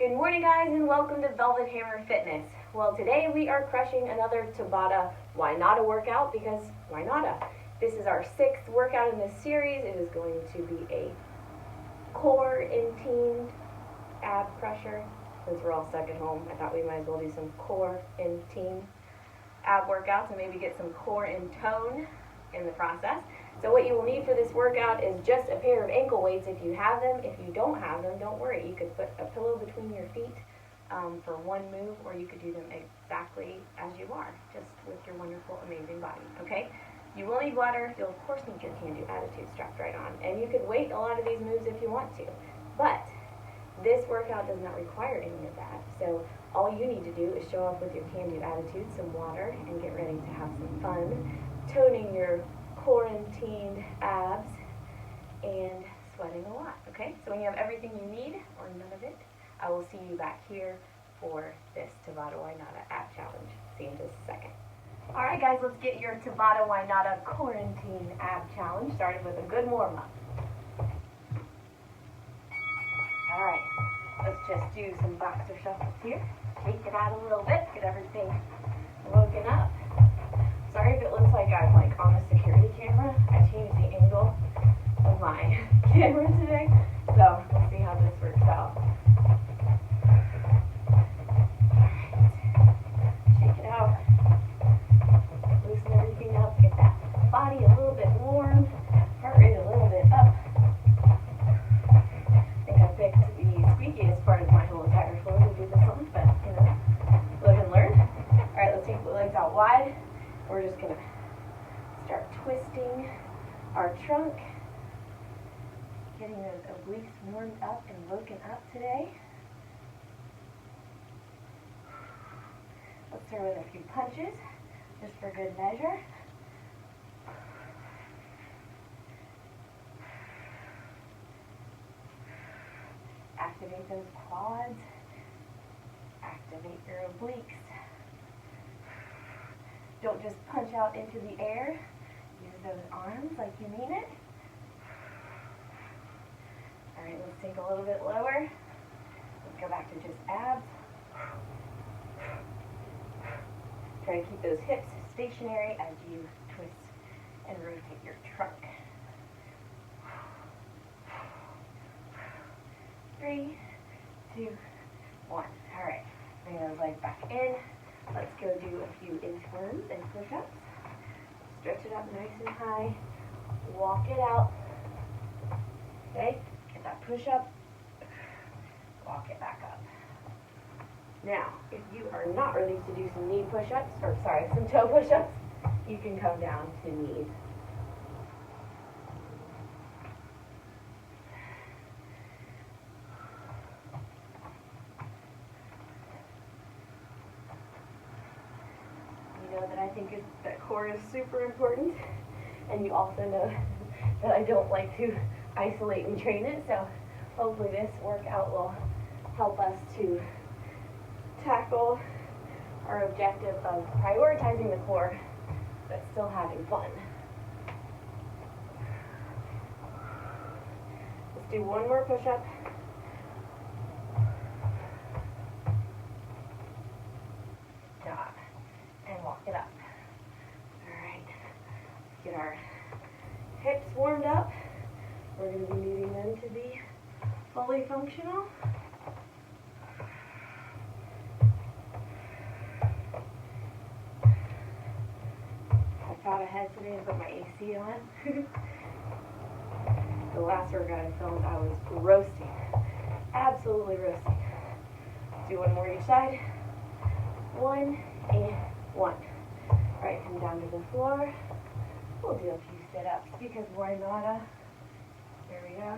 Good morning, guys, and welcome to Velvet Hammer Fitness. Well, today we are crushing another Tabata Why Notta workout because why Notta? This is our 6th workout in this series. It is going to be a core-antine ab crusher. Since we're all stuck at home, I thought we might as well do some core-antine ab workouts and maybe get some core and tone in the process. So what you will need for this workout is just a pair of ankle weights if you have them. If you don't have them, don't worry. You could put a pillow between your feet for one move, or you could do them exactly as you are, just with your wonderful, amazing body, okay? You will need water. You'll, of course, need your Can-Do attitude strapped right on. And you could weight a lot of these moves if you want to. But this workout does not require any of that. So all you need to do is show up with your Can-Do attitude, some water, and get ready to have some fun, toning your core-antine abs and sweating a lot, okay? So when you have everything you need, or none of it, I will see you back here for this Tabata Why Notta ab challenge. See you in just a second. Alright guys, let's get your Tabata Why Notta core-antine ab challenge started with a good warm-up. Alright, let's just do some boxer shuffles here. Shake it out a little bit, get everything woken up. Sorry if it looks like I'm on a security camera. I changed the angle of my camera today, so we'll see how this works out. Alright, shake it out. Loosen everything up, get that body a little bit warm, heart rate a little bit up. I think I picked the squeakiest part of my whole entire floor to do this on, but you know, live and learn. Alright, let's take the legs out wide. We're just going to start twisting our trunk, getting those obliques warmed up and woken up today. Let's start with a few punches, just for good measure. Activate those quads, activate your obliques. Don't just punch out into the air. Use those arms like you mean it. Alright, let's take a little bit lower. Let's go back to just abs. Try to keep those hips stationary as you twist and rotate your trunk. 3, 2, 1. Alright, bring those legs back in. Let's go do a few inchworms and push-ups. Stretch it up nice and high. Walk it out. Okay? Get that push-up. Walk it back up. Now, if you are not ready to do some knee push-ups, or sorry, some toe push-ups, you can come down to knees. That I think that core is super important, and you also know that I don't like to isolate and train it, so hopefully this workout will help us to tackle our objective of prioritizing the core but still having fun. Let's do one more push-up. Walk it up. Alright, let's get our hips warmed up. We're going to be needing them to be fully functional. I thought ahead today to put my AC on. The last workout I filmed, I was roasting. Absolutely roasting. Do one more each side. 1 and 1. Alright, come down to the floor. We'll do a few sit-ups because why Notta? There we go.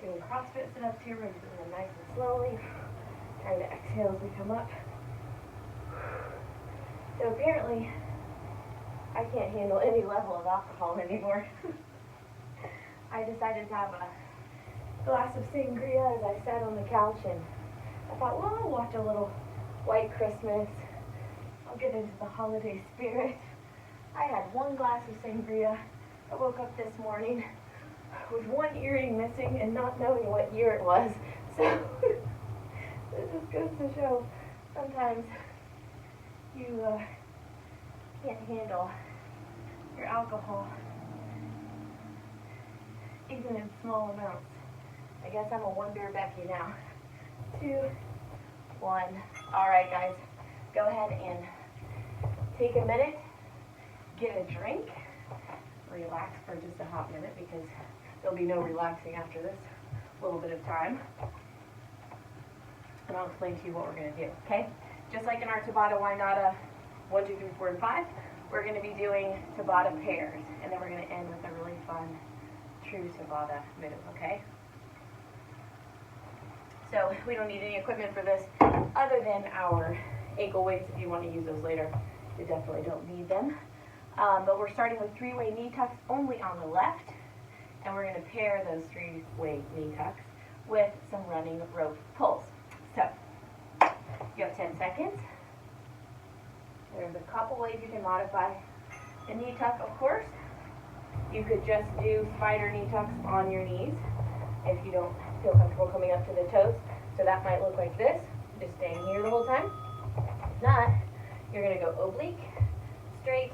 Doing CrossFit sit-ups here. We're doing them nice and slowly. Trying to exhale as we come up. So apparently, I can't handle any level of alcohol anymore. I decided to have a glass of sangria as I sat on the couch, and I thought, well, I'll watch a little White Christmas. I'll get into the holiday spirit. I had one glass of sangria, I woke up this morning with one earring missing and not knowing what year it was. So it just goes to show sometimes you can't handle your alcohol, even in small amounts. I guess I'm a 1 beer Becky now. 2, 1. All right, guys, go ahead and take a minute, get a drink, relax for just a hot minute because there'll be no relaxing after this little bit of time. And I'll explain to you what we're going to do, okay? Just like in our Tabata Notta 1, 2, 3, 4, and 5, we're going to be doing Tabata Pairs, and then we're going to end with a really fun true Tabata move, okay? So we don't need any equipment for this other than our ankle weights. If you want to use those later, you definitely don't need them. But we're starting with 3-way knee tucks only on the left, and we're going to pair those 3-way knee tucks with some running rope pulls. So you have 10 seconds. There's a couple ways you can modify the knee tuck, of course. You could just do spider knee tucks on your knees if you don't feel comfortable coming up to the toes. So that might look like this, just staying here the whole time. If not, you're going to go oblique, straight,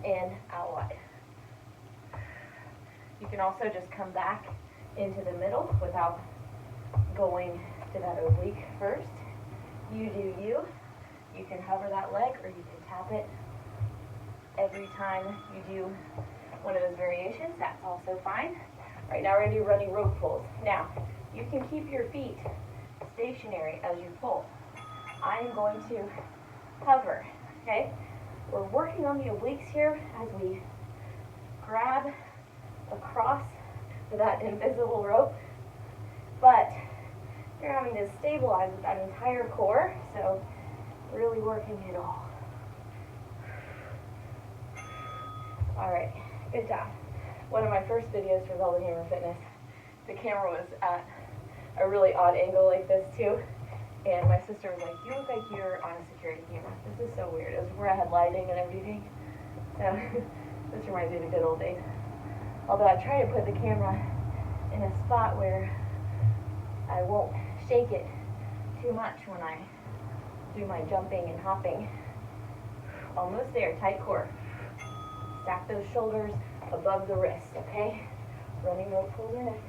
and out wide. You can also just come back into the middle without going to that oblique first. You do you. You can hover that leg or you can tap it every time you do one of those variations. That's also fine. Right now we're going to do running rope pulls. Now, you can keep your feet stationary as you pull. I am going to hover, okay? We're working on the obliques here as we grab across that invisible rope, but you're having to stabilize with that entire core, so really working it all. All right, good job. One of my first videos for Velvet Hammer Fitness, the camera was at a really odd angle like this too, and my sister was like, "You look like you're on a security camera. This is so weird." It was where I had lighting and everything. So this reminds me of the good old days. Although I try to put the camera in a spot where I won't shake it too much when I do my jumping and hopping. Almost there, tight core. Stack those shoulders above the wrist, okay? Running rope pulls are next.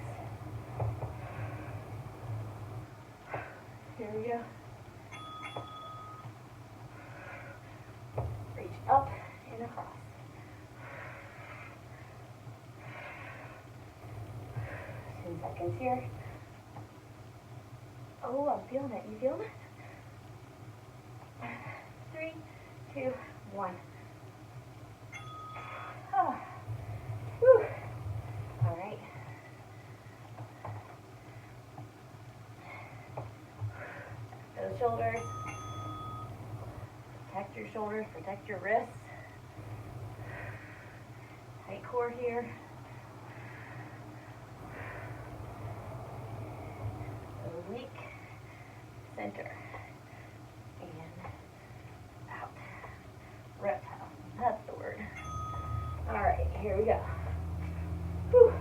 Here we go. Reach up and across. 10 seconds here. Oh, I'm feeling it. You feeling it? 3, 2, 1. Oh. Whew. All right. Those shoulders. Protect your shoulders, protect your wrists. Tight core here. Oblique. Center. And out. Reptile. That's the word. Alright, here we go. Whew.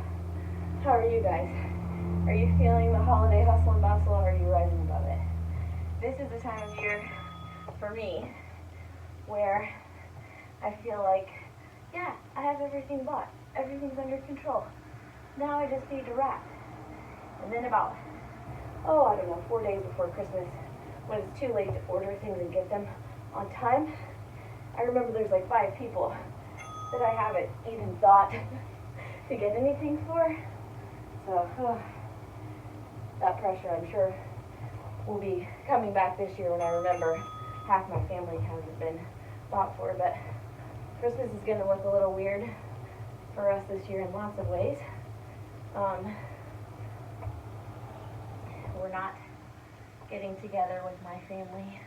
How are you guys? Are you feeling the holiday hustle and bustle, or are you rising above it? This is the time of year for me where I feel like, yeah, I have everything bought. Everything's under control. Now I just need to wrap. And then about, I don't know, 4 days before Christmas, when it's too late to order things and get them on time, I remember there's like 5 people that I haven't even thought to get anything for. So, that pressure, I'm sure, will be coming back this year when I remember half my family hasn't been bought for. But Christmas is going to look a little weird for us this year in lots of ways. We're not getting together with my family.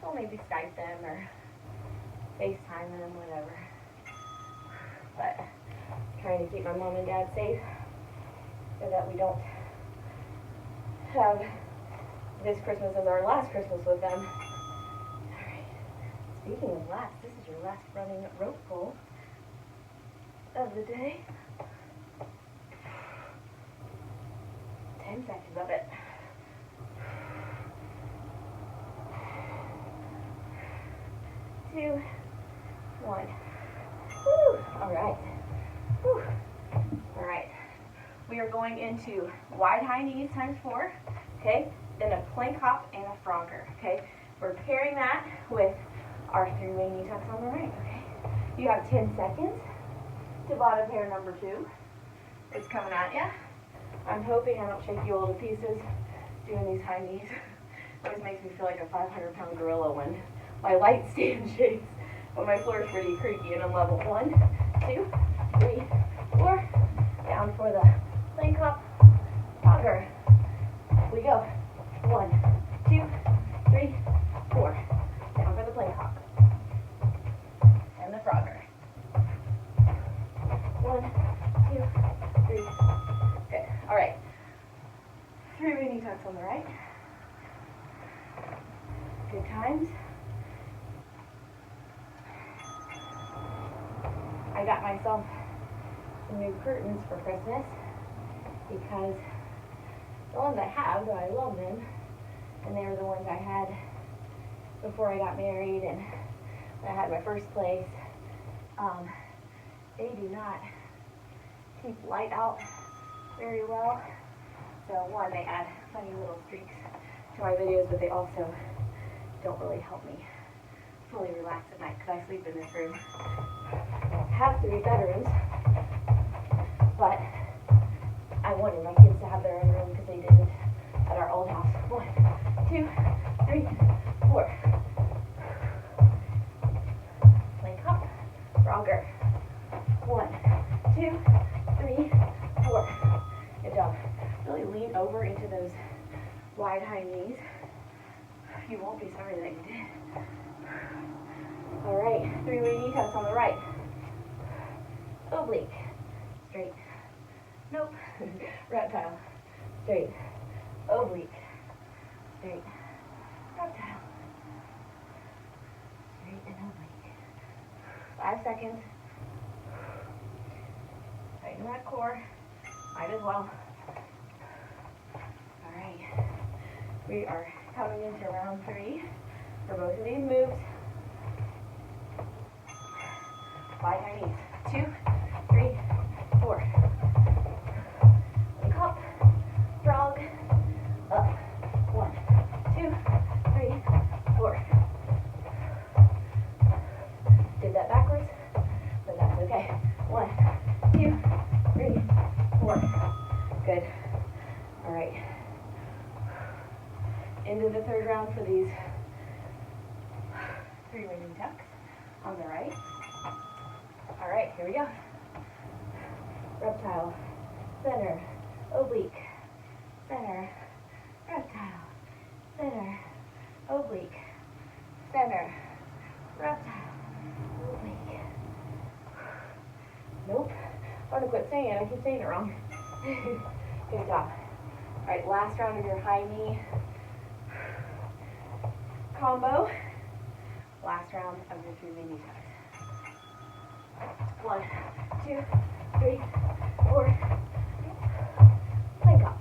We'll maybe Skype them or FaceTime them, whatever. But trying to keep my mom and dad safe so that we don't have this Christmas as our last Christmas with them. Alright, speaking of last, this is your last running rope pull of the day. 10 seconds of it. 2, 1. Woo! All right. Woo! All right. We are going into wide high knees times 4, okay? Then a plank hop and a frogger, okay? We're pairing that with our 3-way knee tucks on the right, okay? You have 10 seconds. Tabata pair number 2 is coming at you. I'm hoping I don't shake you all to pieces doing these high knees. It always makes me feel like a 500-pound gorilla when my light stand shakes, but my floor is pretty creaky and I'm level. 1, 2, 3, 4. Down for the plank hop, frogger. We go. 1, 2, 3, 4. Down for the plank hop. And the frogger. 1, 2, 3. Good. All right. 3-way knee tucks on the right. Good times. I got myself some new curtains for Christmas because the ones I have, though I love them, and they were the ones I had before I got married and I had my first place, they do not keep light out very well. So one, they add funny little streaks to my videos, but they also don't really help me fully relax at night because I sleep in this room. I have 3 bedrooms, but I wanted my kids to have their own room because they didn't at our old house. 1, 2, 3, 4. Plank hop, frogger. 1, 2, 3, 4. Good job. Really lean over into those wide high knees. You won't be sorry that you did. All right, 3-way knee tucks on the right. Oblique, straight. Nope. Reptile, straight. Oblique, straight. Reptile, straight and oblique. 5 seconds. Tighten that core. Might as well. All right. We are coming into round 3 for both of these moves. Wide high knees. 2, 3, 4. Plank hop, frog, up. 1, 2, 3, 4. Did that backwards, but that's okay. 1, 2, 3, 4. Good. All right. Into the 3rd round for these 3-way knee tucks on the right. All right, here we go. Reptile, center, oblique, center, reptile, center, oblique, center, reptile, oblique. Nope. I'm gonna quit saying it. I keep saying it wrong. Good job. All right, last round of your high knee combo. Last round of your 3-way knee tucks. 1, 2, 3, 4. Plank hop.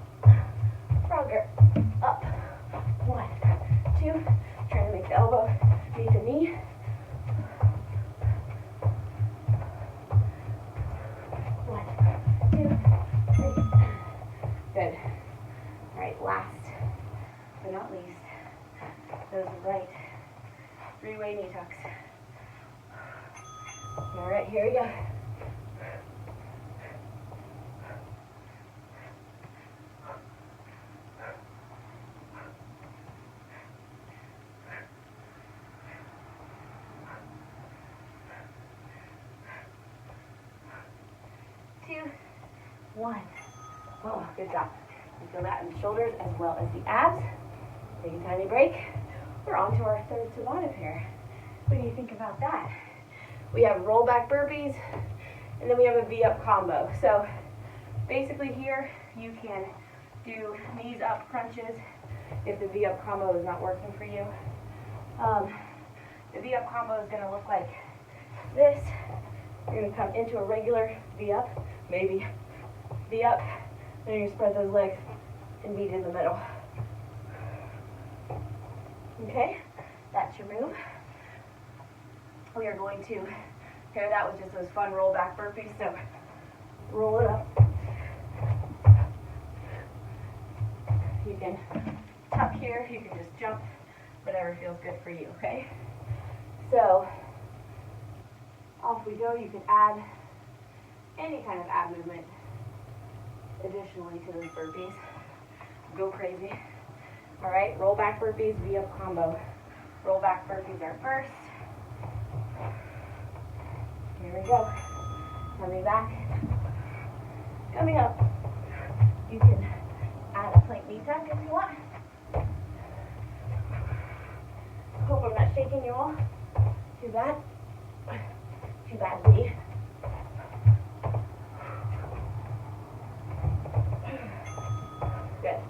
Frogger. Up. 1, 2. Trying to make the elbow meet the knee. 1, 2, 3. Good. All right, last but not least, those right 3-way knee tucks. All right, here we go. Two, 1. Oh, good job. You feel that in the shoulders as well as the abs. Take a tiny break. We're on to our 3rd Tabata pair. What do you think about that? We have rollback burpees, and then we have a V-up combo. So basically here, you can do knees up crunches if the V-up combo is not working for you. The V-up combo is gonna look like this. You're gonna come into a regular V up, maybe V up, then you spread those legs and beat in the middle. Okay, that's your move. We are going to pair that with just those fun rollback burpees, so roll it up. You can tuck here, you can just jump, whatever feels good for you, okay? So, off we go. You can add any kind of ab movement additionally to those burpees. Go crazy. All right, rollback burpees, V-up combo. Rollback burpees are first. Here we go. Coming back. Coming up. You can add a plank knee tuck if you want. Hope I'm not shaking you all. Too bad. Too badly. Good.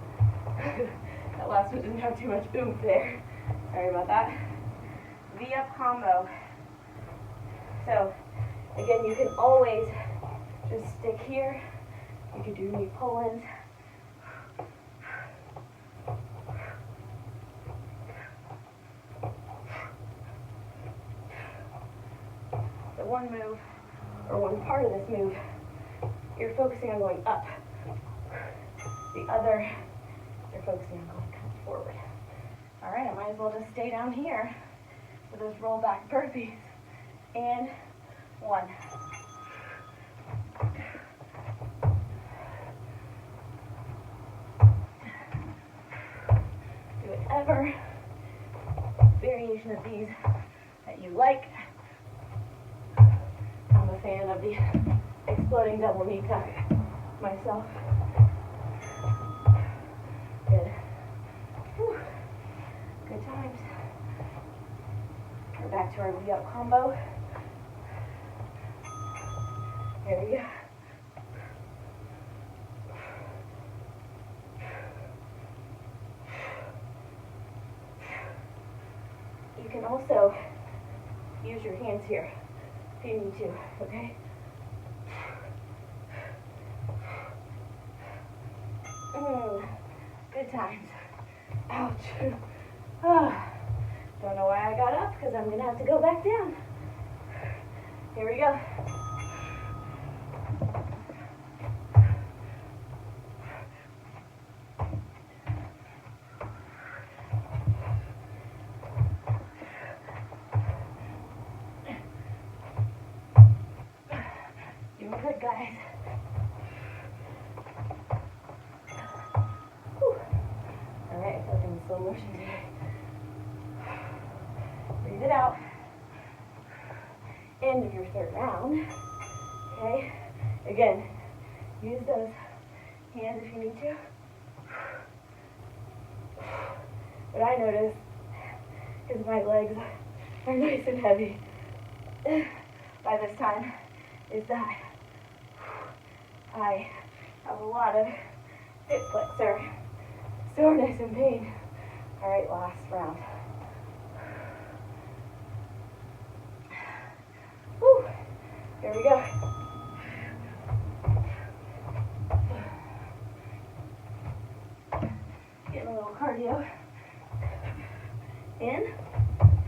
That last one didn't have too much oomph there. Sorry about that. V-up combo. So, again, you can always just stick here. You can do knee pull-ins. So one move, or one part of this move, you're focusing on going up. The other, you're focusing on going kind of forward. All right, I might as well just stay down here with those rollback burpees. And one. Do whatever variation of these that you like. I'm a fan of the exploding double knee tuck myself. Good. Whew. Good times. We're back to our V-up combo. There we go. You can also use your hands here if you need to, okay? Good times. Ouch. Don't know why I got up, because I'm going to have to go back down. Here we go. Doing good, guys. Alright, I feel like I'm in slow motion today. Breathe it out. End of your third round. Okay? Again, use those hands if you need to. What I notice is my legs are nice and heavy by this time is that I have a lot of hip flexor soreness and pain. Alright, last round. Whew. Here we go. Getting a little cardio in.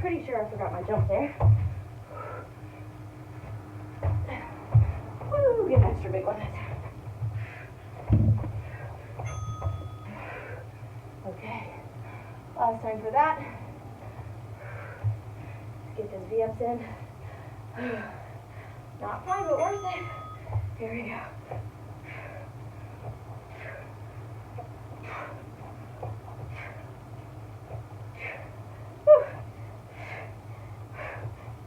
Pretty sure I forgot my jump there. Woo, get an extra big one this time. Okay, last time for that. Let's get those V-ups in. Not fun, but worth it. Here we go. Whew.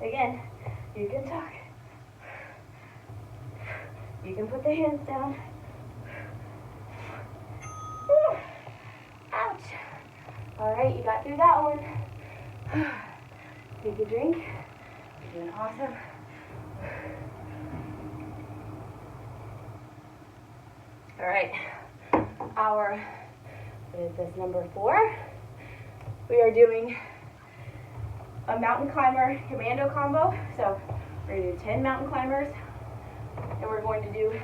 Again, you can tuck. You can put the hands down. Whew. Ouch. All right, you got through that one. Take a drink. You're doing awesome. All right, what is this, number 4? We are doing a mountain climber commando combo. So we're gonna do 10 mountain climbers And we're going to do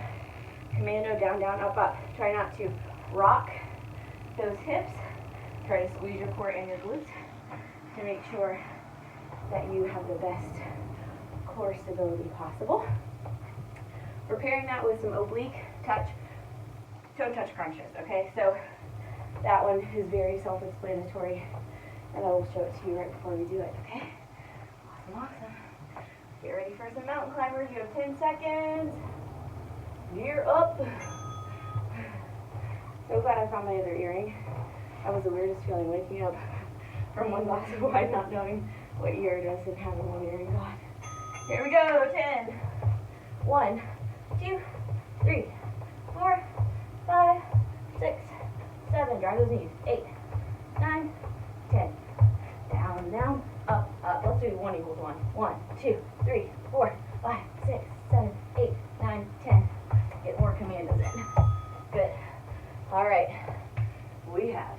Commando, down, down, up, up. Try not to rock those hips. Try to squeeze your core and your glutes to make sure that you have the best core stability possible. We're pairing that with some oblique touch, toe touch crunches, okay? So that one is very self-explanatory, and I will show it to you right before we do it, okay? Awesome, awesome. Get ready for some mountain climbers. You have 10 seconds. Gear up. So glad I found my other earring. That was the weirdest feeling, waking up from one glass of wine not knowing what year it is and having one earring gone. Here we go, 10. 1, 2, 3, 4, 5, 6, 7. Drive those knees. 8, 9, 10. Down, down, up, up. Let's do 1 equals 1. 1, 2, 3, 4, 5, 6, 7, 8, 9, 10. Get more commandos in. Good. All right. We have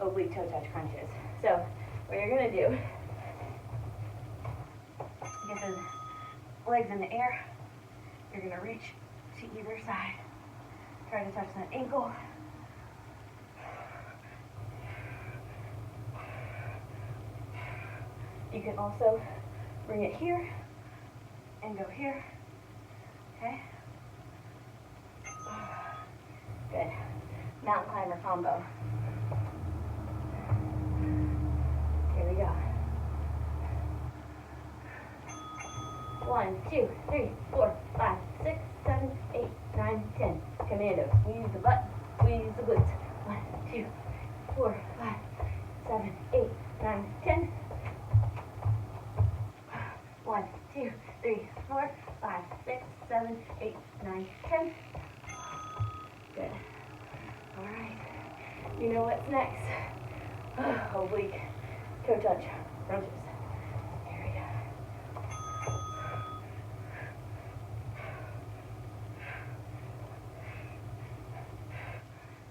oblique toe touch crunches. So what you're going to do, get those legs in the air. You're going to reach to either side. Try to touch that ankle. You can also bring it here and go here. Okay? Good. Mountain climber combo. Here we go. 1, 2, 3, 4, 5, 6, 7, 8, 9, 10. Commando. Squeeze the butt, squeeze the glutes. 1, 2, 4, 5, 7, 8, 9, 10. 1, 2, 3, 4, 5, 6, 7, 8, 9, 10. Good. All right. You know what's next? Oblique toe touch crunches. Here we go.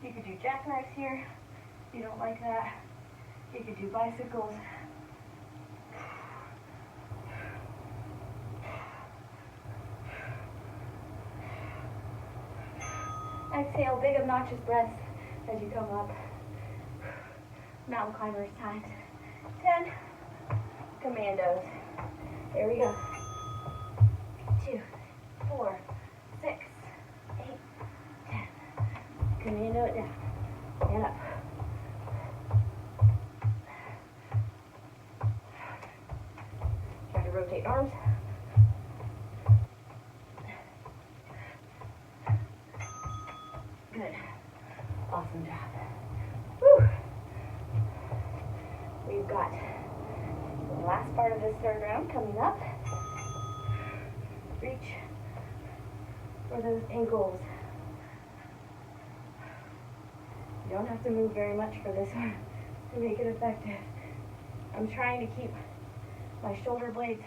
You could do jackknives here. If you don't like that, you could do bicycles. Exhale, big obnoxious breaths as you come up. Mountain climbers times 10. Commandos. Here we go. 2, 4, 6, 8, 10. Commando it down and up. Try to rotate arms. Good. Awesome job. Whew. We've got the last part of this third round coming up. Reach for those ankles. You don't have to move very much for this one to make it effective. I'm trying to keep my shoulder blades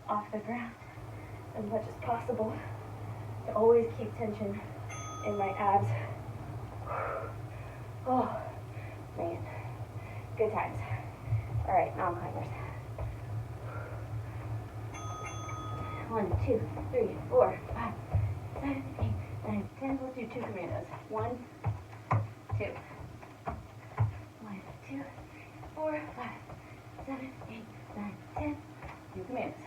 off the ground as much as possible to always keep tension in my abs. Oh, man. Good times. All right, mountain climbers. 1, 2, 3, 4, 5, 7, 8, 9, 10. Let's do 2 commandos. 1, 2. 1, 2, 4, 5, 7, 8, 9, 10. 2 commandos.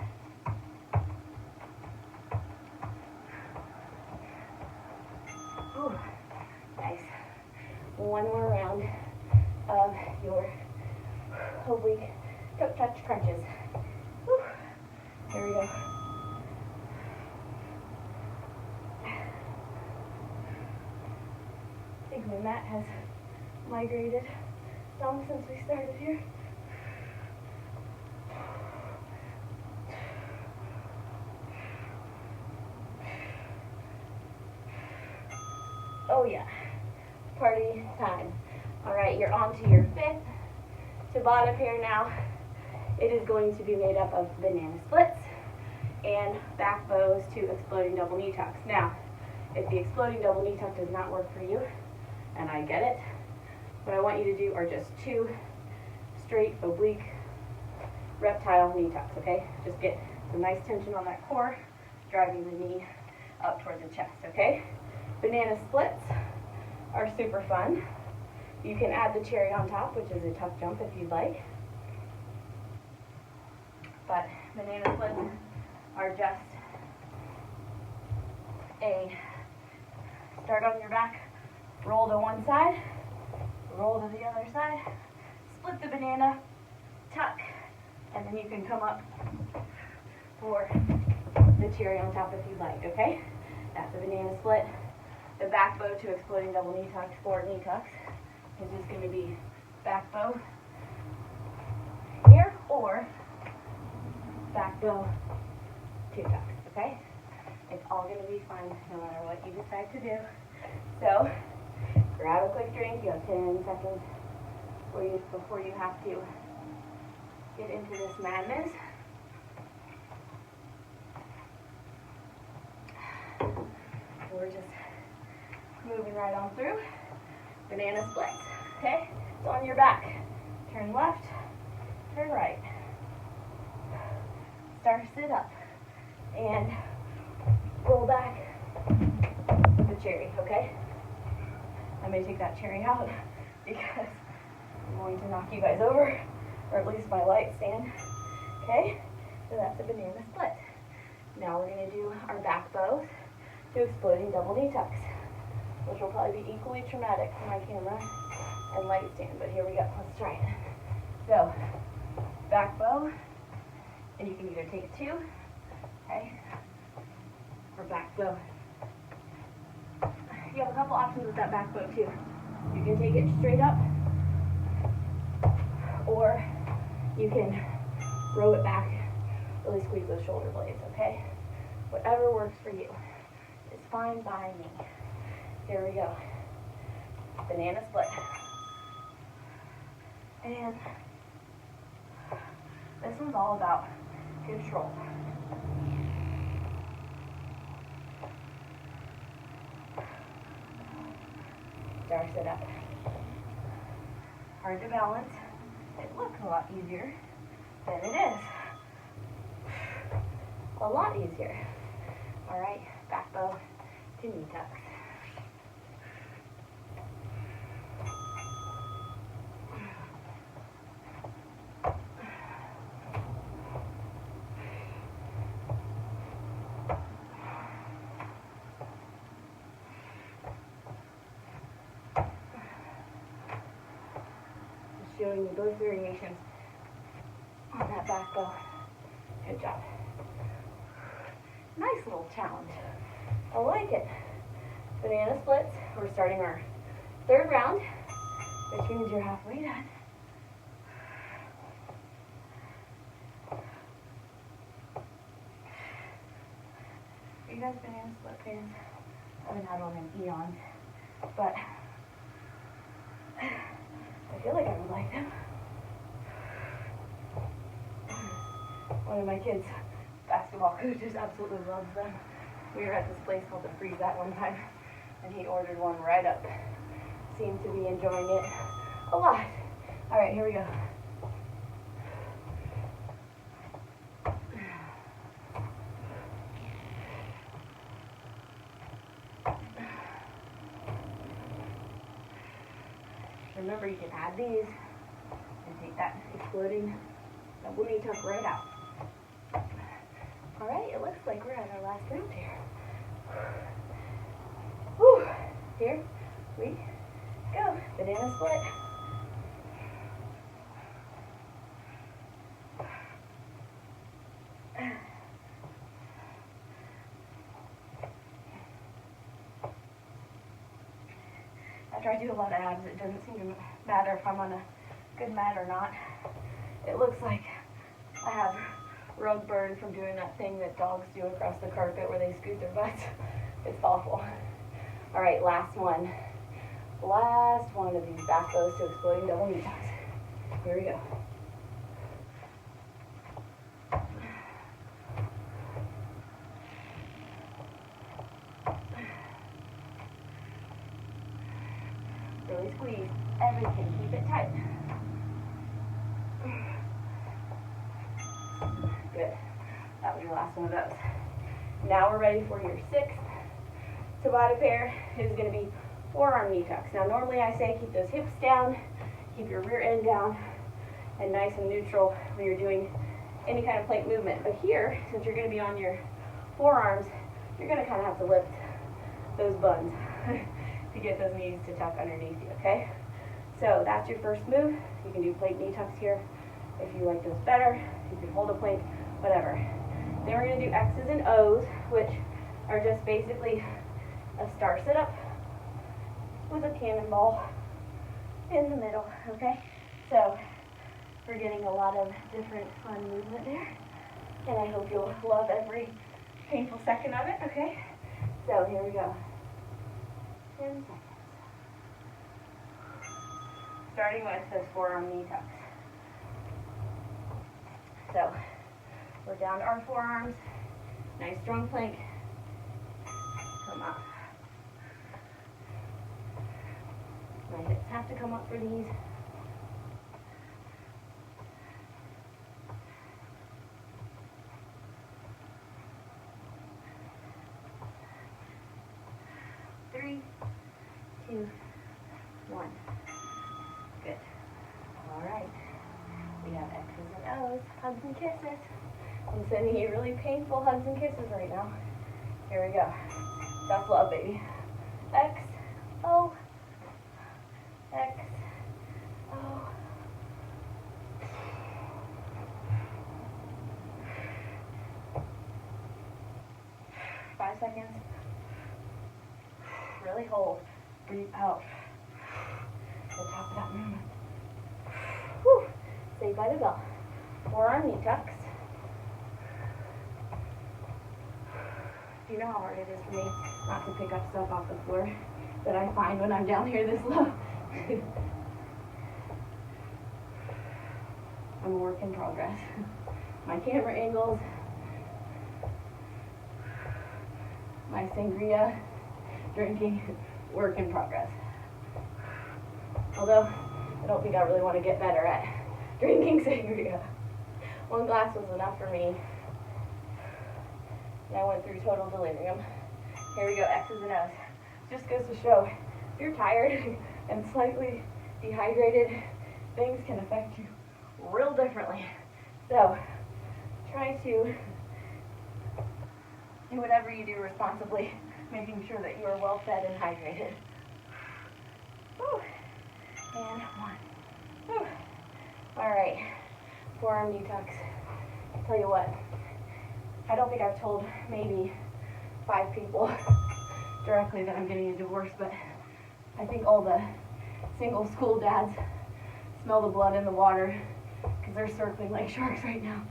Ooh, nice. One more round of your oblique toe touch crunches. Whew. Here we go. I think my mat has migrated some since we started here. Oh yeah, party time. All right, you're on to your 5th Tabata pair now. It is going to be made up of banana splits and back bows to exploding double knee tucks. Now, if the exploding double knee tuck does not work for you, and I get it, what I want you to do are just 2 straight oblique reptile knee tucks, okay? Just get some nice tension on that core, driving the knee up towards the chest, okay? Banana splits are super fun. You can add the cherry on top, which is a tuck jump if you'd like. But banana splits are just a start on your back, roll to one side, roll to the other side, split the banana, tuck, and then you can come up for the cherry on top if you'd like, okay? That's a banana split. The back bow to exploding double knee tucks or knee tucks is just going to be back bow here or back bow, two tucks, okay? It's all going to be fun no matter what you decide to do. So, grab a quick drink. You have 10 seconds before you have to get into this madness. We're just moving right on through. Banana splits, okay? It's on your back. Turn left, turn right. Start sit up and roll back with the cherry, okay? I may take that cherry out because I'm going to knock you guys over, or at least my light stand, okay? So that's a banana split. Now we're going to do our back bows to exploding double knee tucks, which will probably be equally traumatic for my camera and light stand, but here we go. Let's try it. So, back bow, and you can either take two, okay, or back bow. You have a couple options with that back bow too. You can take it straight up, or you can row it back, really squeeze those shoulder blades, okay? Whatever works for you is fine by me. Here we go. Banana split. And this one's all about control. Star sit up. Hard to balance. It looks a lot easier than it is. A lot easier. All right, back bow to knee tucks. Showing you both variations on that back bow. Good job. Nice little challenge. I like it. Banana splits. We're starting our third round, which means you're halfway done. Are you guys banana split fans? I haven't had one in eons, but I feel like I would like them. One of my kids' basketball coaches absolutely loves them. We were at this place called the Freeze at one time, and he ordered one right up. Seemed to be enjoying it a lot. All right, here we go. Remember, you can add these and take that exploding double knee tuck right out. All right, it looks like we're at our last round here. Whew. Here we go. Banana split. After I do a lot of abs, it doesn't seem to matter if I'm on a good mat or not. It looks like I have rug burn from doing that thing that dogs do across the carpet where they scoot their butts. It's awful. All right, last one. Last one of these back bows to exploding double knee tucks. Here we go. Really squeeze everything. Keep it tight. Good. That was your last one of those. Now we're ready for your 6th Tabata pair is going to be forearm knee tucks. Now normally I say keep those hips down, keep your rear end down, and nice and neutral when you're doing any kind of plank movement. But here, since you're going to be on your forearms, you're going to kind of have to lift those buns to get those knees to tuck underneath you, okay? So that's your first move. You can do plank knee tucks here if you like those better. You can hold a plank, whatever. Then we're going to do X's and O's, which are just basically a star sit-up with a cannonball in the middle, okay? So we're getting a lot of different fun movement there, and I hope you'll love every painful second of it, okay? So here we go. 10 seconds. Starting with those forearm knee tucks. So we're down to our forearms. Nice strong plank. Come up. My hips have to come up for these. Three, two, one. Good. All right. We have X's and O's, hugs and kisses. I'm sending you really painful hugs and kisses right now. Here we go. Tough love, baby. X, O, X, O. Five seconds. Really hold. Breathe out. The top of that movement. Whew. Saved by the bell. Forearm knee tucks. Do you know how hard it is for me not to pick up stuff off the floor that I find when I'm down here this low? I'm a work in progress. My camera angles, my sangria drinking, work in progress. Although, I don't think I really want to get better at drinking sangria. One glass was enough for me, and I went through total delirium. Here we go, X's and O's. Just goes to show, if you're tired and slightly dehydrated, things can affect you real differently. So, try to do whatever you do responsibly, making sure that you are well fed and hydrated. Whew. And one. Whew. All right, forearm knee tucks. I'll tell you what, I don't think I've told maybe 5 people directly that I'm getting a divorce, but I think all the single school dads smell the blood in the water because they're circling like sharks right now,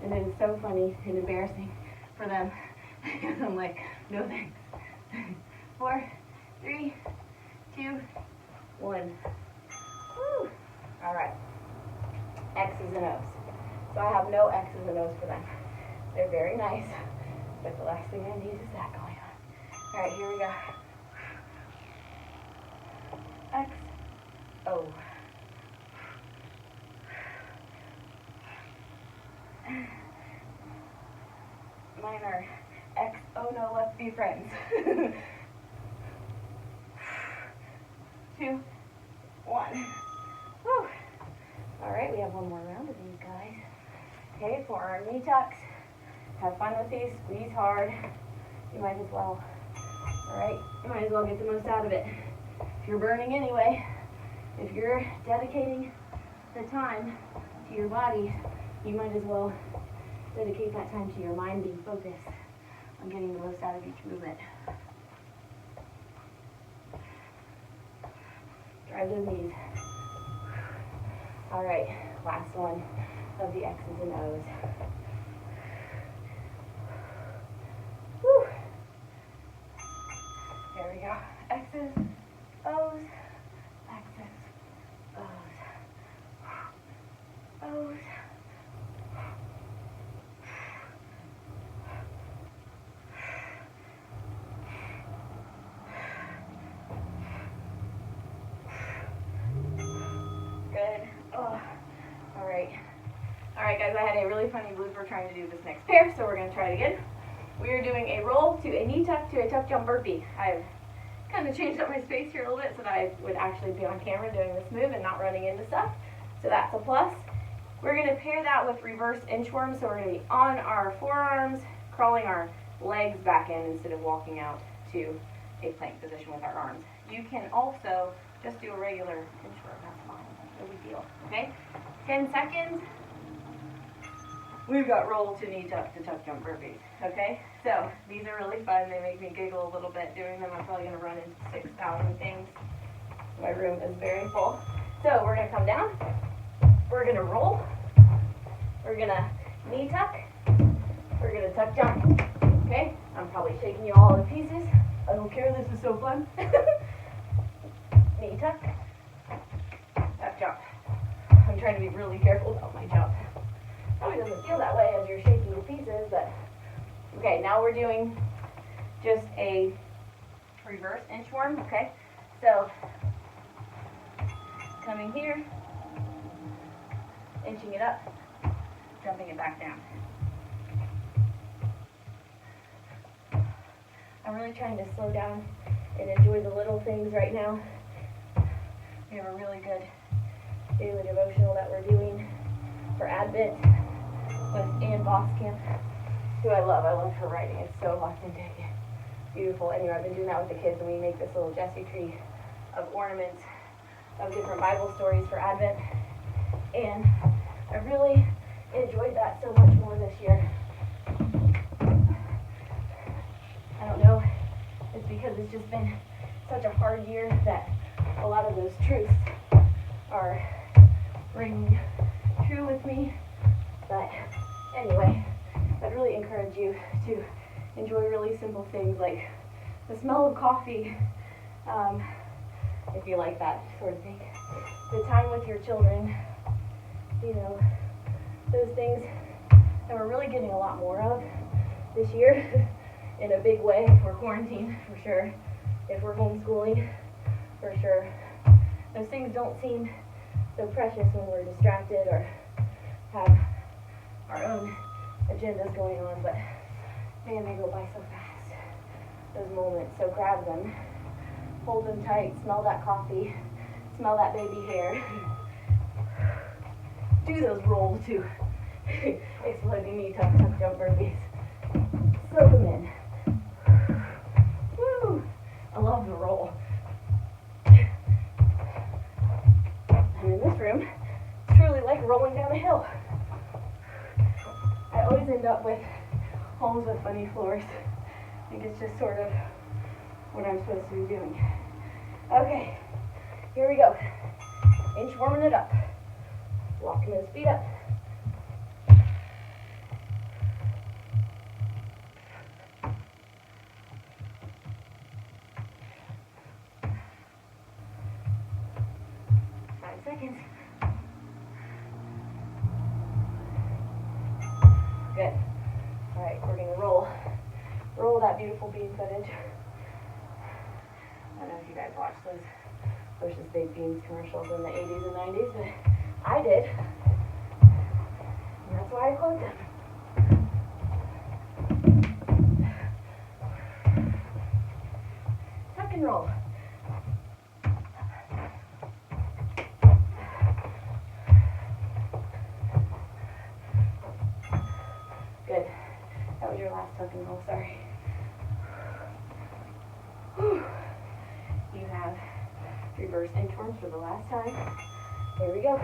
and it is so funny and embarrassing for them. And I'm like, no thanks. 4, 3, 2, 1. Woo. All right. X's and O's. So I have no X's and O's for them. They're very nice, but the last thing I need is that going on. All right, here we go. X, O. Mine are X, oh no, let's be friends. 2, 1. Whew. All right, we have one more round of these guys. Okay, forearm knee tucks. Have fun with these, squeeze hard. You might as well, all right, you might as well get the most out of it. If you're burning anyway, if you're dedicating the time to your body, you might as well dedicate that time to your mind being focused on getting the most out of each movement. Drive those knees. All right, last one of the X's and O's. Whew. There we go. X's, O's, X's, O's, O's. Good. Oh. All right, guys, I had a really funny blooper trying to do this next pair, so we're going to try it again. We are doing a roll to a knee tuck to a tuck jump burpee. I've kind of changed up my space here a little bit so that I would actually be on camera doing this move and not running into stuff. So that's a plus. We're going to pair that with reverse inchworms. So we're going to be on our forearms, crawling our legs back in instead of walking out to a plank position with our arms. You can also just do a regular inchworm. That's fine. No big deal. Okay? 10 seconds. We've got roll to knee tuck to tuck jump burpees. Okay? So these are really fun. They make me giggle a little bit doing them. I'm probably going to run into 6,000 things. My room is very full. So we're going to come down. We're going to roll. We're going to knee tuck. We're going to tuck jump. Okay? I'm probably shaking you all in pieces. I don't care. This is so fun. Knee tuck. Tuck jump. I'm trying to be really careful about my jump. Probably doesn't feel that way as you're shaking to pieces, but okay, now we're doing just a reverse inchworm, okay? So, coming here, inching it up, jumping it back down. I'm really trying to slow down and enjoy the little things right now. We have a really good daily devotional that we're doing for Advent with Ann Boskamp, who I love. I love her writing. It's so authentic and beautiful. Anyway, I've been doing that with the kids, and we make this little Jessie tree of ornaments of different Bible stories for Advent. And I really enjoyed that so much more this year. I don't know. It's because it's just been such a hard year that a lot of those truths are ringing true with me. But anyway, I'd really encourage you to enjoy really simple things like the smell of coffee, if you like that sort of thing. The time with your children, you know, those things that we're really getting a lot more of this year in a big way. If we're quarantined, for sure. If we're homeschooling, for sure. Those things don't seem so precious when we're distracted or have our own agendas going on, but man, they go by so fast, those moments. So grab them, hold them tight, smell that coffee, smell that baby hair, do those rolls too. Exploding knee tuck jump burpees. Soak them in. Woo! I love the roll. I'm in this room. It's truly like rolling down a hill. I always end up with homes with funny floors. I think it's just sort of what I'm supposed to be doing. Okay, here we go. Inch warming it up. Walking those feet up. Seconds. Good. All right, we're going to roll that beautiful bean footage. I don't know if you guys watched those Bush's Baked Beans commercials in the 80s and 90s, but I did. And that's why I quote them. Tuck and roll. Good. That was your last tuck and roll, sorry. Whew. You have reverse inchworms for the last time. There we go.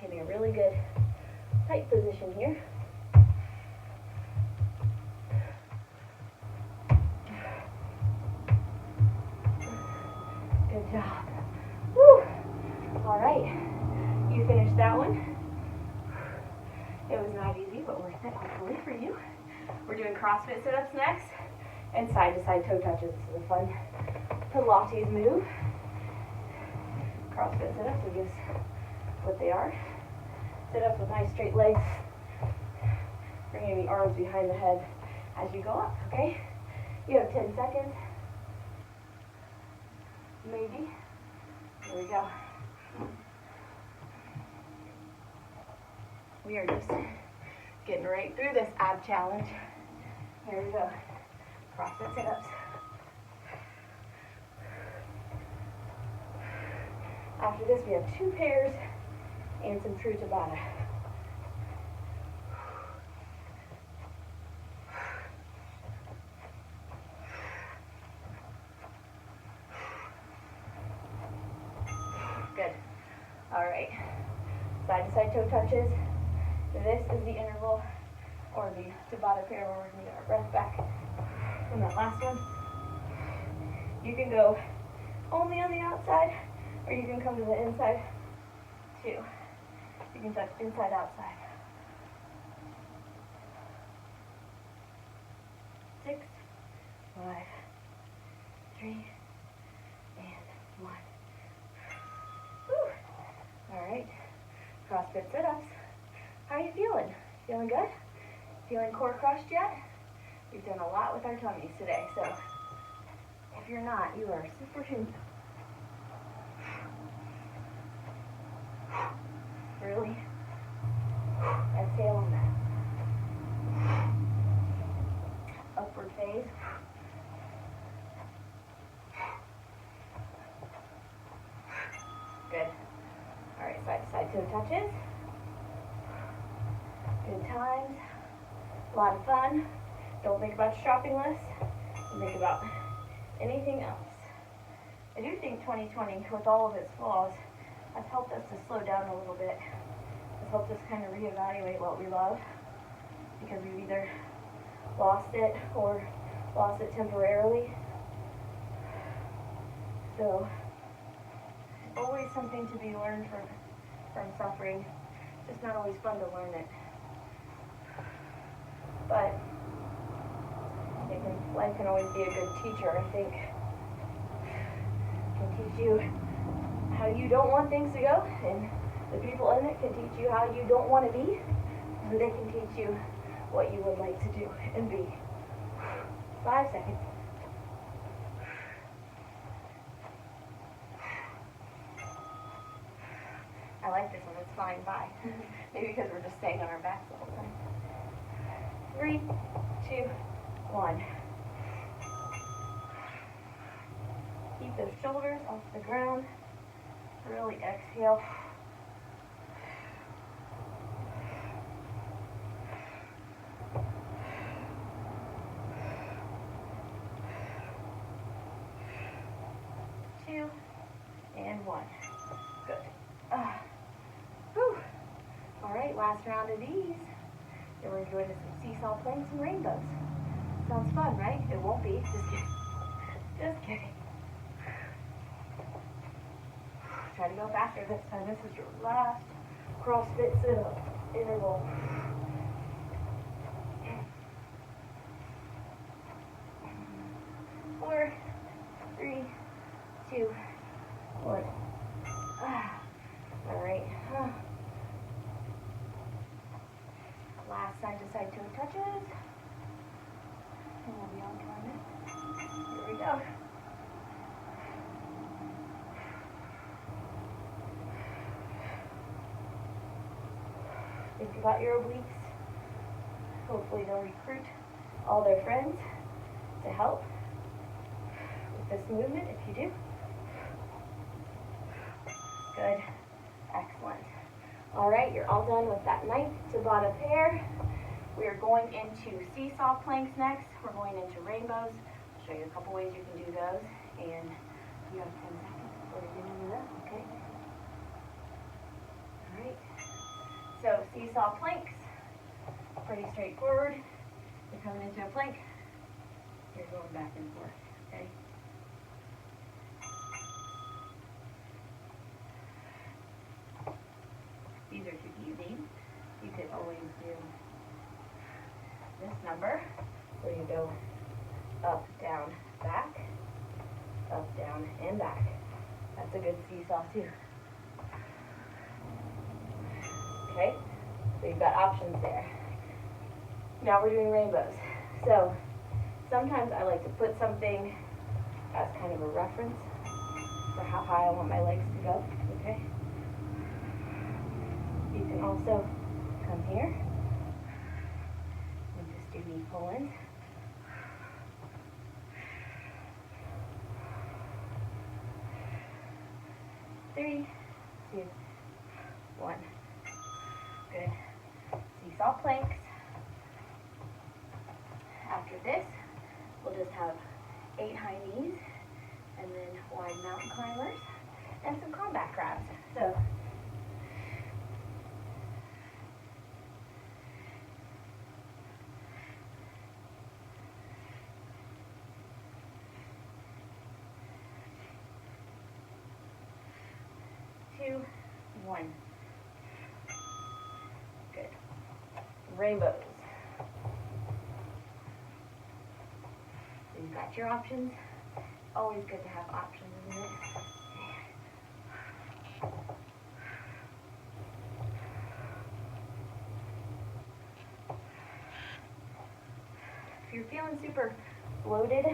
Getting a really good tight position here. Good job. Woo! All right. You finished that one. It was not easy, but worth it, hopefully, for you. We're doing CrossFit Sit-Ups next, and side-to-side toe touches. This is a fun Pilates move. CrossFit Sit-Ups are just what they are. Sit-ups with nice straight legs. Bringing the arms behind the head as you go up, okay? You have 10 seconds. Maybe. There we go. We are just getting right through this ab challenge. Here we go. CrossFit Sit-Ups. After this, we have 2 pairs and some true Tabata. Good. All right. Side to side toe touches. This is the interval or the Tabata pair where we're going to get our breath back from that last one. You can go only on the outside, or you can come to the inside too. You can touch inside, outside. 6, 5, 3, and 1. Whew. All right, CrossFit Sit-Ups. How are you feeling? Feeling good? Feeling core crushed yet? We've done a lot with our tummies today, so if you're not, you are superhuman. Really? Exhale on that. Upward phase. Good. All right, side to side toe touches. Good times. A lot of fun. Don't think about your shopping list. Think about anything else. I do think 2020, with all of its flaws, has helped us to slow down a little bit. Has helped us kind of reevaluate what we love, because we've either lost it or lost it temporarily. So, always something to be learned from suffering. Just not always fun to learn it. But life can always be a good teacher, I think. It can teach you how you don't want things to go, and the people in it can teach you how you don't want to be, and they can teach you what you would like to do and be. 5 seconds. I like this one, it's flying by. Maybe because we're just staying on our backs the whole time. 3, 2, 1. Keep those shoulders off the ground. Really exhale. Two and 1. Good. Whew. All right, last round of these. Then we're going to some seesaw planks and rainbows. Sounds fun, right? It won't be. Just kidding. Just kidding. Try to go faster this time. This is your last CrossFit Sit-Up interval. 4, 3, 2, 1. All right. Last side to side toe touches. And we'll be on time. Here we go. Think about your obliques. Hopefully they'll recruit all their friends to help with this movement if you do. Good. Excellent. All right, you're all done with that 9th Tabata pair. We are going into seesaw planks next. We're going into rainbows. I'll show you a couple ways you can do those. And you have 10 seconds before we get into that, okay? All right. So seesaw planks, pretty straightforward. You're coming into a plank. You're going back and forth, okay? These are too easy. You could always do this number where you go up, down, back, up, down, and back. That's a good seesaw too. Okay, so you've got options there. Now we're doing rainbows. So sometimes I like to put something as kind of a reference for how high I want my legs to go, okay? You can also come here and just do knee pull-ins. 3, 2, 1. Good. Seesaw planks. After this, we'll just have 8 high knees, and then wide mountain climbers, and some combat crabs. So, two, 1. Good. Rainbows. So you've got your options. Always good to have options, isn't it? If you're feeling super bloated,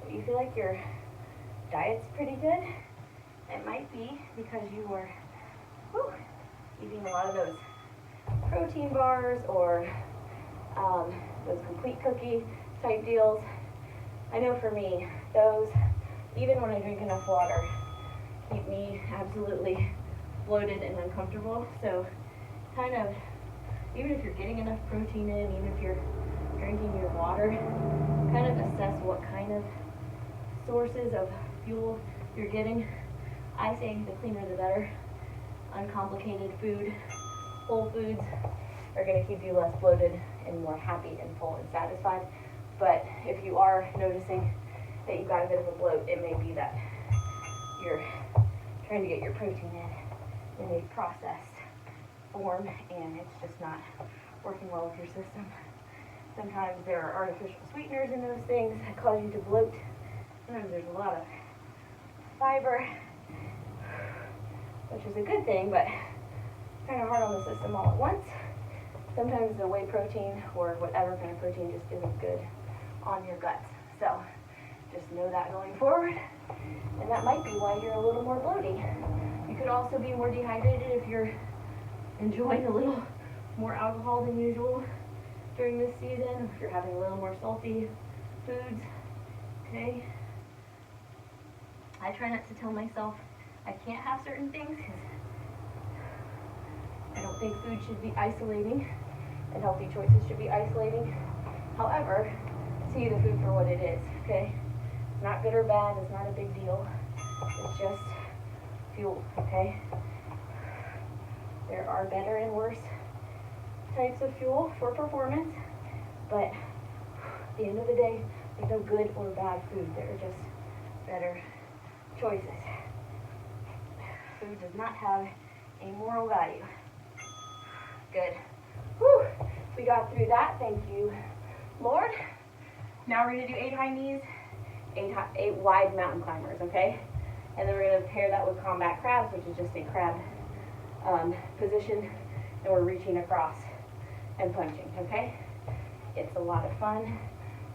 but you feel like your diet's pretty good, it might be because you were eating a lot of those protein bars or those complete cookie type deals. I know for me, those, even when I drink enough water, keep me absolutely bloated and uncomfortable. So kind of, even if you're getting enough protein in, even if you're drinking your water, kind of assess what kind of sources of fuel you're getting. I say the cleaner the better. Uncomplicated food, whole foods are going to keep you less bloated and more happy and full and satisfied. But if you are noticing that you've got a bit of a bloat, it may be that you're trying to get your protein in a processed form and it's just not working well with your system. Sometimes there are artificial sweeteners in those things that cause you to bloat. Sometimes there's a lot of fiber, which is a good thing, but kind of hard on the system all at once. Sometimes the whey protein or whatever kind of protein just isn't good on your guts. So just know that going forward. And that might be why you're a little more bloaty. You could also be more dehydrated if you're enjoying a little more alcohol than usual during this season, if you're having a little more salty foods. Okay? I try not to tell myself I can't have certain things because I don't think food should be isolating and healthy choices should be isolating. However, see the food for what it is, okay? It's not good or bad, it's not a big deal. It's just fuel, okay? There are better and worse types of fuel for performance, but at the end of the day, there's no good or bad food. There are just better choices. Food does not have a moral value. Good. Whew. We got through that. Thank you, Lord. Now we're going to do 8 high knees, 8 wide mountain climbers, okay? And then we're going to pair that with combat crabs, which is just a crab position, and we're reaching across and punching, okay? It's a lot of fun.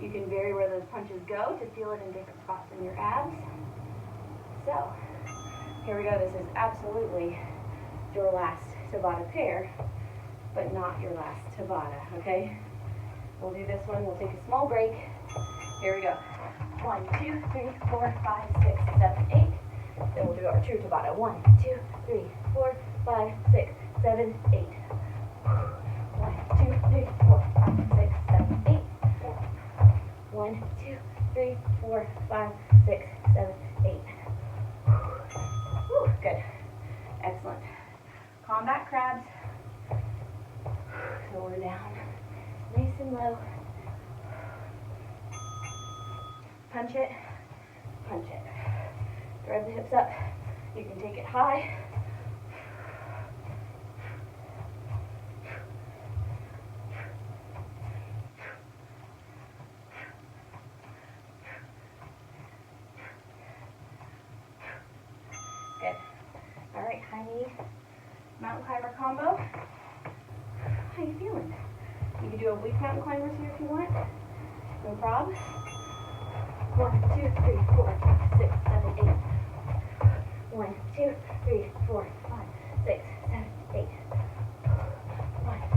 You can vary where those punches go to feel it in different spots in your abs. So, here we go. This is absolutely your last Tabata pair, but not your last Tabata, okay? We'll do this one. We'll take a small break. Here we go. 1, 2, 3, 4, 5, 6, 7, 8. Then we'll do our true Tabata. 1, 2, 3, 4, 5, 6, 7, 8. 1, 2, 3, 4, 5, 6, 7, 8. 1, 2, 3, 4, 5, 6, 7, 8. Whew, good. Excellent. Combat crabs. Lower down. Nice and low. Punch it. Punch it. Drive the hips up. You can take it high. Good. All right, high knee, mountain climber combo. How you feeling? You can do oblique mountain climbers here if you want. No problem. 1, 2, 3, 4, 5, 6, 7, 8. 1, 2, 3, 4, 5, 6, 7, 8. 1,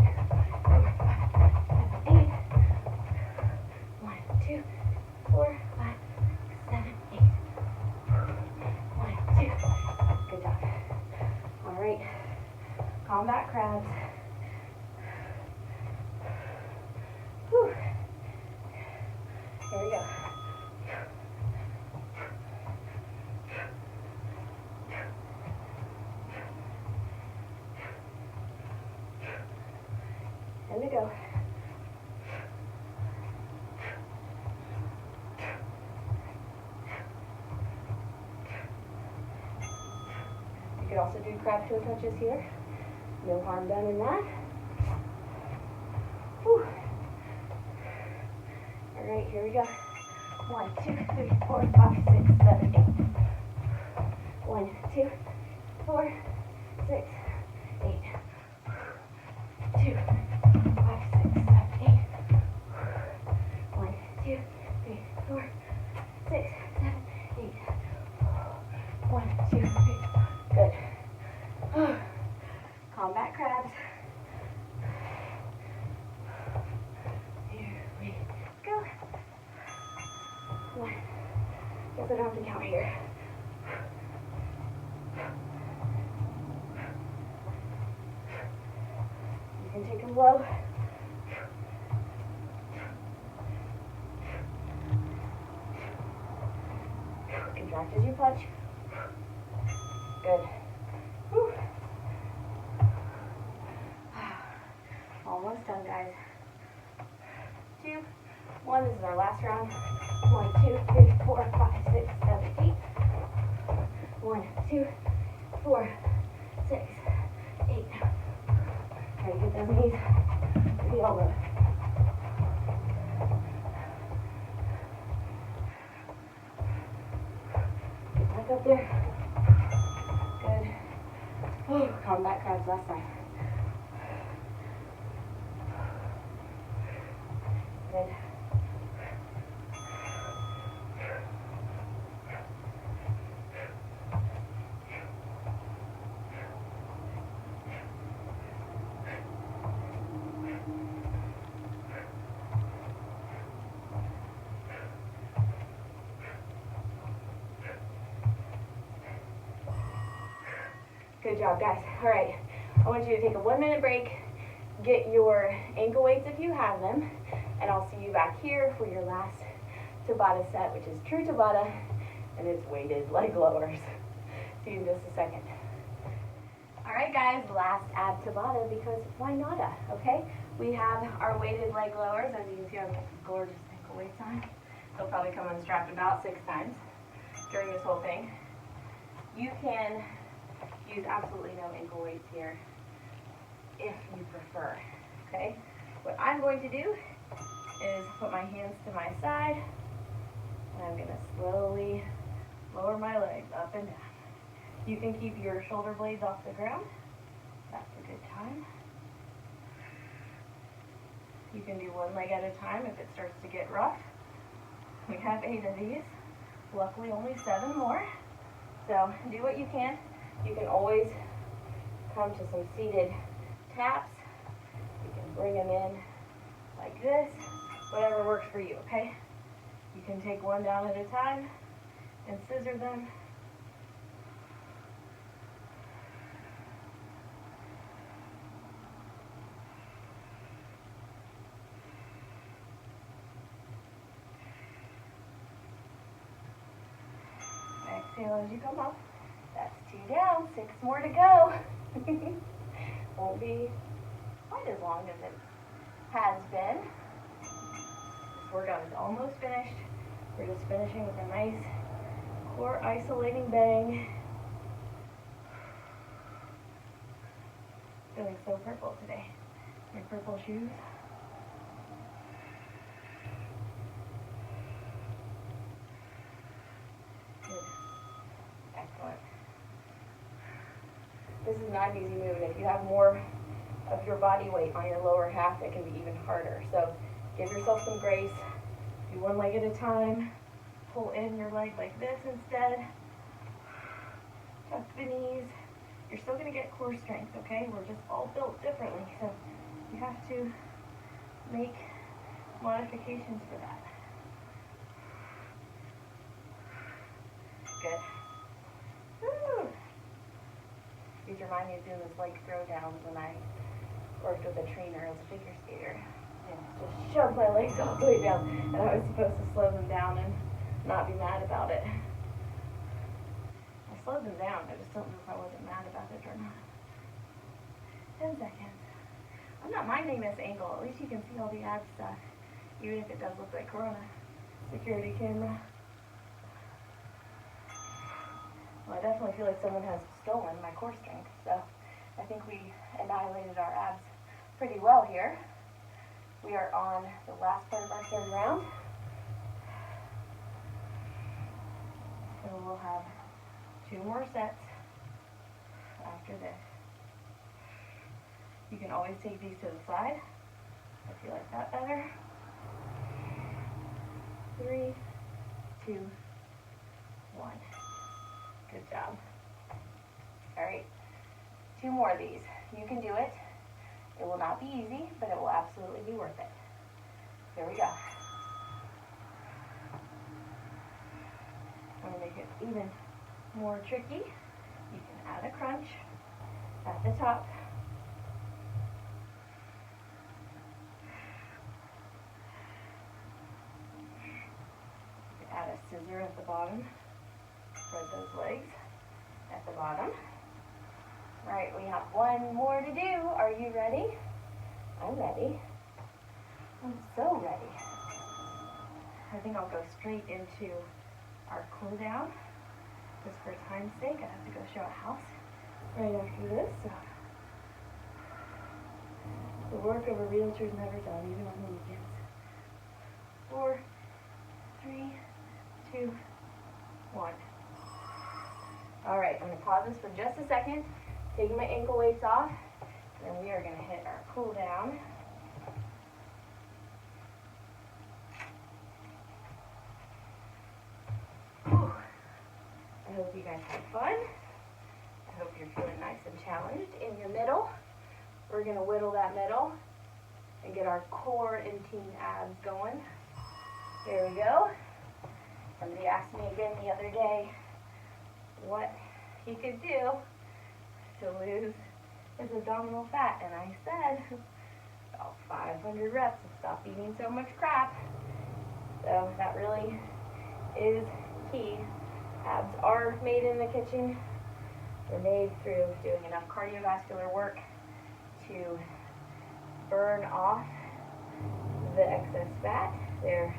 combat crabs. Whew. Here we go. And we go. You could also do crab toe touches here. No harm done in that. Whew. All right, here we go. 1, 2, 3, 4, 5, 6, 7, 8. 1, 2, 4, 6, 8. 2, 5, 6, 7, 8. 1, 2, 3, 4, 6, 7, 8. 1, 2, 3. Good. Combat crabs. Here we go. 1. Guess I don't have to count here. You can take them low. Contract as you punch. Good. Whew. Almost done, guys. 2, 1. This is our last round. 1, 2, 3, 4, 5, 6, 7, 8. 1, 2, 4, 6, 8. Alright, get those knees to the elbow. Get back up there. Good. Ooh, combat crabs last time. Good. Good job, guys. All right, I want you to take a 1-minute break, get your ankle weights if you have them, and I'll see you back here for your last Tabata set, which is true Tabata, and it's weighted leg lowers. See you in just a second. All right, guys, last ab Tabata, because why Notta, okay? We have our weighted leg lowers. As you can see, I've got some gorgeous ankle weights on. They'll probably come unstrapped about 6 times during this whole thing. You can use absolutely no ankle weights here if you prefer, okay? What I'm going to do is put my hands to my side, and I'm gonna slowly lower my legs up and down. You can keep your shoulder blades off the ground. That's a good time. You can do one leg at a time if it starts to get rough. We have 8 of these. Luckily, only 7 more. So do what you can. You can always come to some seated taps. You can bring them in like this. Whatever works for you, okay? You can take one down at a time and scissor them. Exhale as you come up. That's 2 down, 6 more to go. Won't be quite as long as it has been. This workout is almost finished. We're just finishing with a nice core isolating bang. Feeling so purple today. My purple shoes. This is not an easy move, and if you have more of your body weight on your lower half, it can be even harder. So give yourself some grace. Do one leg at a time. Pull in your leg like this instead. Tuck the knees. You're still going to get core strength, okay? We're just all built differently, so you have to make modifications for that. Good. Woo. These are my remind me of doing this leg throwdowns when I worked with a trainer as a figure skater. And just shove my legs all the way down, and I was supposed to slow them down and not be mad about it. I slowed them down, I just don't know if I wasn't mad about it or not. 10 seconds. I'm not minding this angle, at least you can see all the ab stuff, even if it does look like we're on a security camera. Well, I definitely feel like someone has stolen my core strength, so I think we annihilated our abs pretty well here. We are on the last part of our third round. So we'll have 2 more sets after this. You can always take these to the side if you like that better. 3, 2, 1. Good job. All right, 2 more of these. You can do it. It will not be easy, but it will absolutely be worth it. Here we go. I'm going to make it even more tricky. You can add a crunch at the top. You can add a scissor at the bottom. Spread those legs at the bottom. All right, we have 1 more to do. Are you ready? I'm ready. I'm so ready. I think I'll go straight into our cool down. Just for time's sake, I have to go show a house right after this. So the work of a realtor is never done, even on the weekends. 4, 3, 2, 1. All right, I'm going to pause this for just a second. Taking my ankle weights off, and then we are going to hit our cool down. Whew. I hope you guys had fun. I hope you're feeling nice and challenged in your middle. We're going to whittle that middle and get our core-antine abs going. There we go. Somebody asked me again the other day what he could do to lose his abdominal fat, and I said about 500 reps and stop eating so much crap. So that really is key. Abs are made in the kitchen. They're made through doing enough cardiovascular work to burn off the excess fat. They're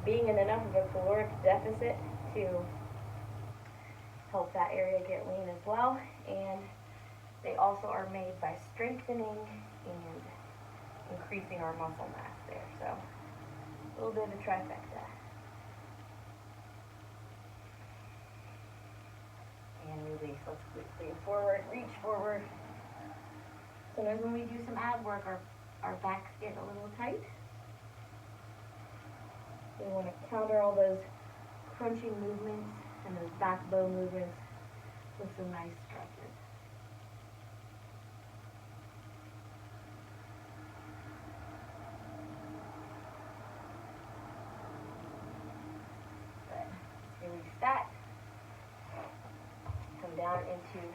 being in enough of a caloric deficit to help that area get lean as well, and they also are made by strengthening and increasing our muscle mass there. So a little bit of a trifecta. And release. Let's lean forward, reach forward. Sometimes when we do some ab work, our backs get a little tight. We want to counter all those crunching movements and those backbone movements with some nice stretches. Good. Release that. Come down into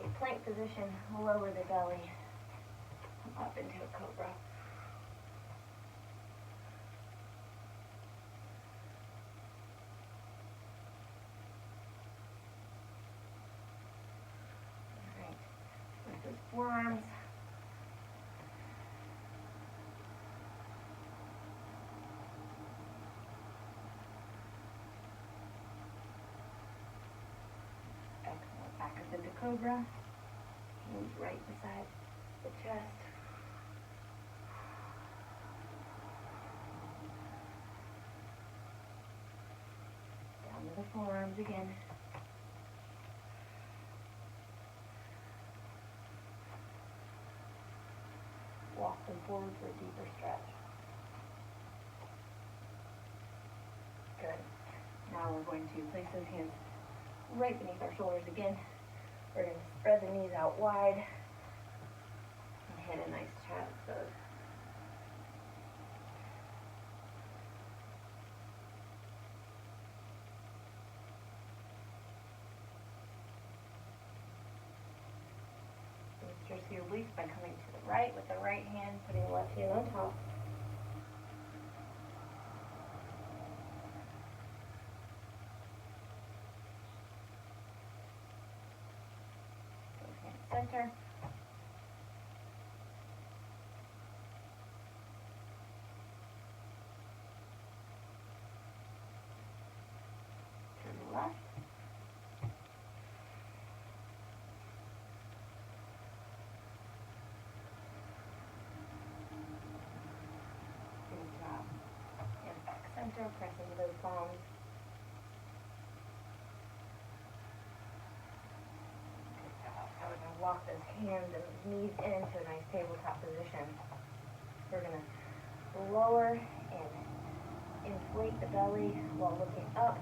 a plank position, lower the belly, come up into a cobra. Forearms. Excellent. Back up into cobra. Hands right beside the chest. Down to the forearms again. Walk them forward for a deeper stretch. Good. Now we're going to place those hands right beneath our shoulders again. We're going to spread the knees out wide and hit a nice chest pose. obliques by coming to the right with the right hand, putting the left hand on top. Center. To the left. Good job. And back center, press into those palms. Walk those hands and knees into a nice tabletop position. We're going to lower and inflate the belly while looking up.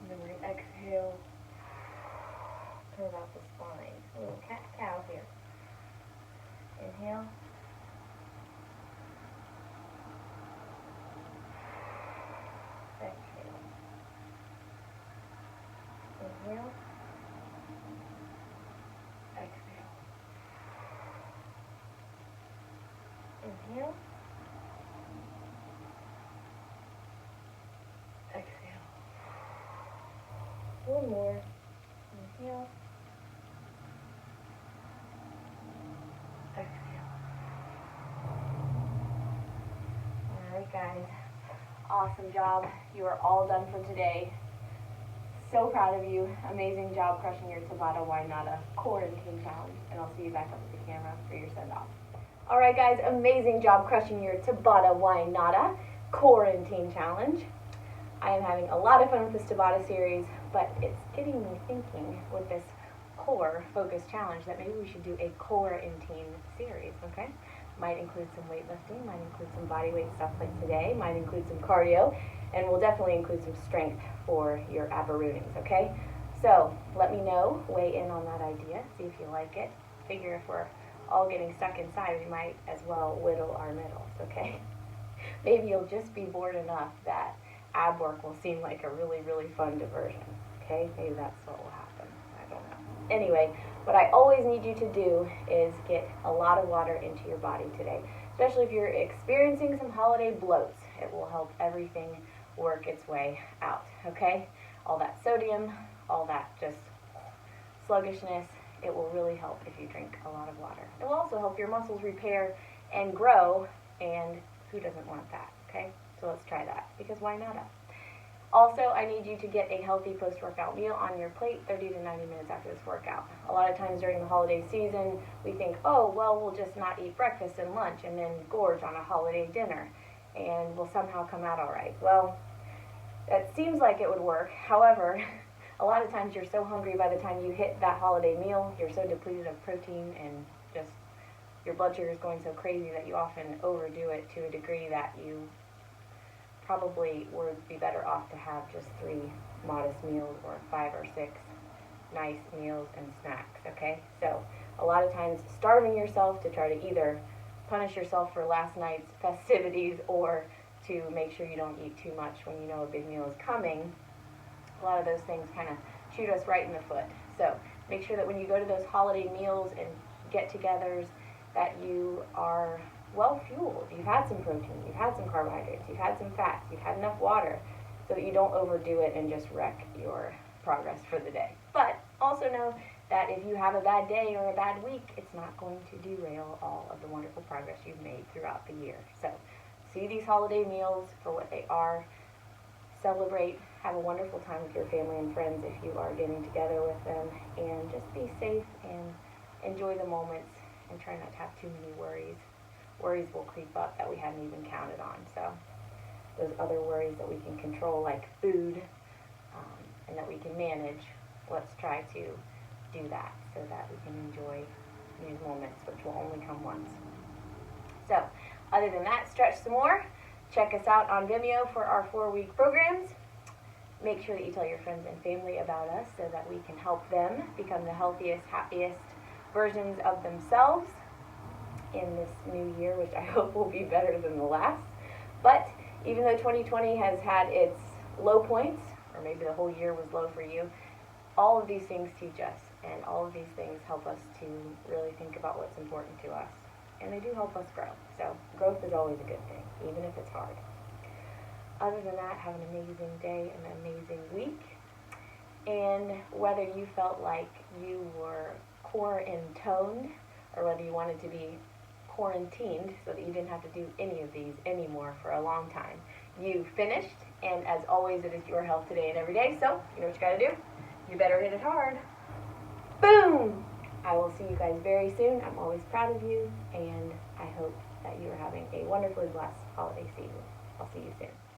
And then we're going to exhale, curve out the spine. A little cat-cow here. Inhale. Exhale. Inhale. Inhale. Exhale. One more. Inhale. Exhale. Alright guys. Awesome job. You are all done for today. So proud of you. Amazing job crushing your Tabata Notta Core-antine challenge. And I'll see you back up at the camera for your send-off. Alright guys, amazing job crushing your Tabata Notta Core-antine challenge. I am having a lot of fun with this Tabata series, but it's getting me thinking with this core focus challenge that maybe we should do a Core-antine series, okay? Might include some weightlifting, might include some body weight stuff like today, might include some cardio, and we'll definitely include some strength for your upper rootings, okay? So let me know, weigh in on that idea, see if you like it. Figure if we're all getting stuck inside, we might as well whittle our middles, okay? Maybe you'll just be bored enough that ab work will seem like a really, really fun diversion, okay? Maybe that's what will happen. I don't know. Anyway, what I always need you to do is get a lot of water into your body today, especially if you're experiencing some holiday bloats. It will help everything work its way out, okay? All that sodium, all that just sluggishness, it will really help if you drink a lot of water. It will also help your muscles repair and grow, and who doesn't want that, okay? So let's try that, because why not? Also, I need you to get a healthy post-workout meal on your plate 30 to 90 minutes after this workout. A lot of times during the holiday season, we think, oh, well, we'll just not eat breakfast and lunch and then gorge on a holiday dinner, and we'll somehow come out all right. Well, that seems like it would work. However, a lot of times you're so hungry by the time you hit that holiday meal, you're so depleted of protein and just your blood sugar is going so crazy that you often overdo it to a degree that you probably would be better off to have just 3 modest meals or 5 or 6 nice meals and snacks, okay? So a lot of times starving yourself to try to either punish yourself for last night's festivities or to make sure you don't eat too much when you know a big meal is coming, a lot of those things kind of shoot us right in the foot. So make sure that when you go to those holiday meals and get-togethers that you are well fueled. You've had some protein, you've had some carbohydrates, you've had some fats, you've had enough water so that you don't overdo it and just wreck your progress for the day. But also know that if you have a bad day or a bad week, it's not going to derail all of the wonderful progress you've made throughout the year. So see these holiday meals for what they are. Celebrate, have a wonderful time with your family and friends if you are getting together with them, and just be safe and enjoy the moments and try not to have too many worries. Worries will creep up that we hadn't even counted on. So those other worries that we can control, like food, and that we can manage, let's try to do that so that we can enjoy these moments, which will only come once. So other than that, stretch some more. Check us out on Vimeo for our 4-week programs. Make sure that you tell your friends and family about us so that we can help them become the healthiest, happiest versions of themselves in this new year, which I hope will be better than the last. But even though 2020 has had its low points, or maybe the whole year was low for you, all of these things teach us And all of these things help us to really think about what's important to us. And they do help us grow. So growth is always a good thing, even if it's hard. Other than that, have an amazing day and an amazing week. And whether you felt like you were core-intoned or whether you wanted to be quarantined so that you didn't have to do any of these anymore for a long time, you finished. And as always, it is your health today and every day. So you know what you got to do? You better hit it hard. Boom! I will see you guys very soon. I'm always proud of you, and I hope that you are having a wonderfully blessed holiday season. I'll see you soon.